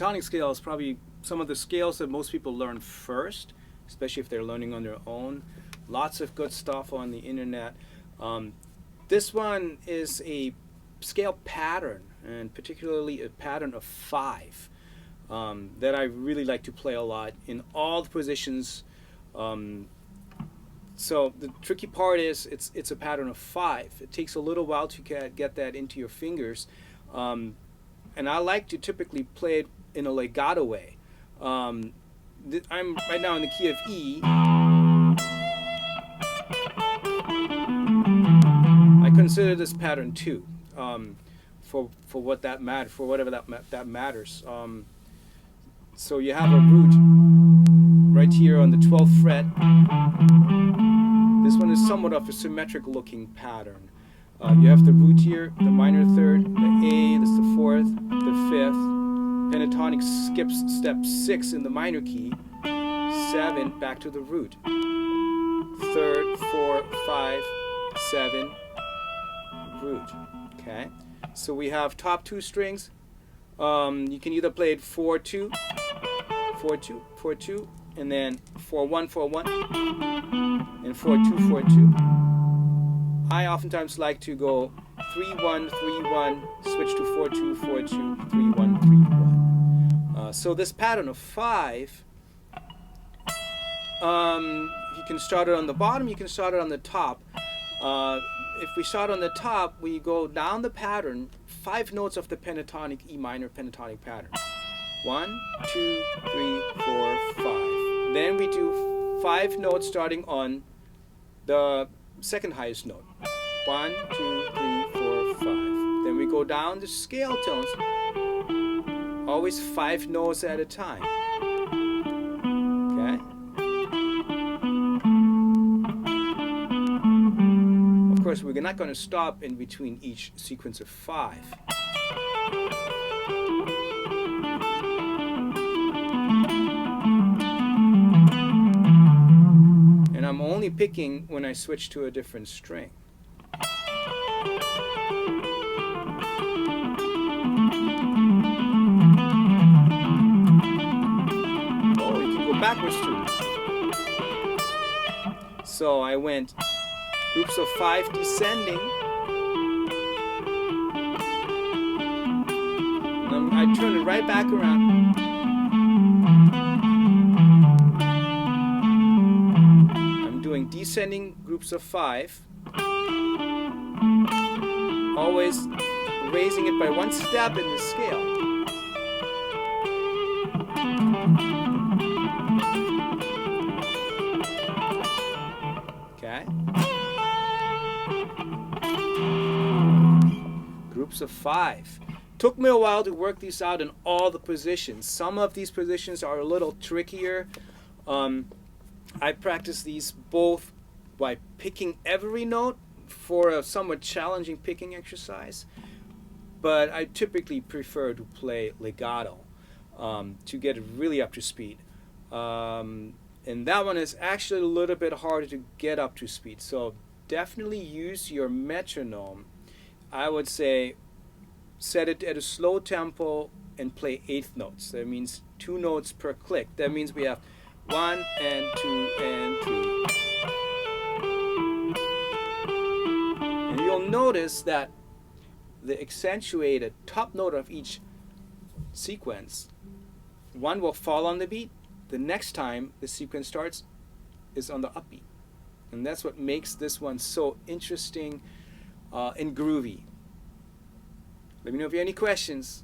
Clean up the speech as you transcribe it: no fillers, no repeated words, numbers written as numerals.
pentatonic scale is probably some of the scales that most people learn first, especially if they're learning on their own. Lots of good stuff on the internet. This one is a scale pattern, and particularly a pattern of 5 that I really like to play a lot in all the positions. So the tricky part is it's a pattern of 5. It takes a little while to get that into your fingers, and I like to typically play it in a legato way. I'm right now in the key of E. I consider this pattern 2 for what that matters, for whatever that matters. So you have a root right here on the 12th fret. This one is somewhat of a symmetric looking pattern. You have the root here, the minor third, the A, that's the 4th, the 5th. Pentatonic skips step 6 in the minor key, 7 back to the root. 3rd, 4, 5, 7, root. Okay, so we have top 2 strings. You can either play it 4-2, 4-2, 4-2, and then 4-1, 4-1, and 4-2, 4-2. I oftentimes like to go 3-1, 3-1, switch to 4-2, 4-2, 3-1, 3-1. So this pattern of 5, you can start it on the bottom, you can start it on the top. If we start on the top, we go down the pattern, 5 notes of the pentatonic E minor pentatonic pattern. 1, 2, 3, 4, 5. Then we do 5 notes starting on the second highest note. 1, 2, 3, 4, 5. Then we go down the scale tones, always 5 notes at a time. Okay? Of course, we're not going to stop in between each sequence of 5. And I'm only picking when I switch to a different string. Oh, you can go backwards too. So I went groups of 5 descending. And I turn it right back around. I'm doing descending groups of 5. Always raising it by 1 step in the scale. Okay? Groups of 5. Took me a while to work these out in all the positions. Some of these positions are a little trickier. I practice these both by picking every note for a somewhat challenging picking exercise, but I typically prefer to play legato to get it really up to speed. And that one is actually a little bit harder to get up to speed, so definitely use your metronome. I would say set it at a slow tempo and play 8th notes. That means 2 notes per click. That means we have 1 and 2 and 3. And you'll notice that the accentuated top note of each sequence, one will fall on the beat. The next time the sequence starts is on the upbeat. And that's what makes this one so interesting and groovy. Let me know if you have any questions.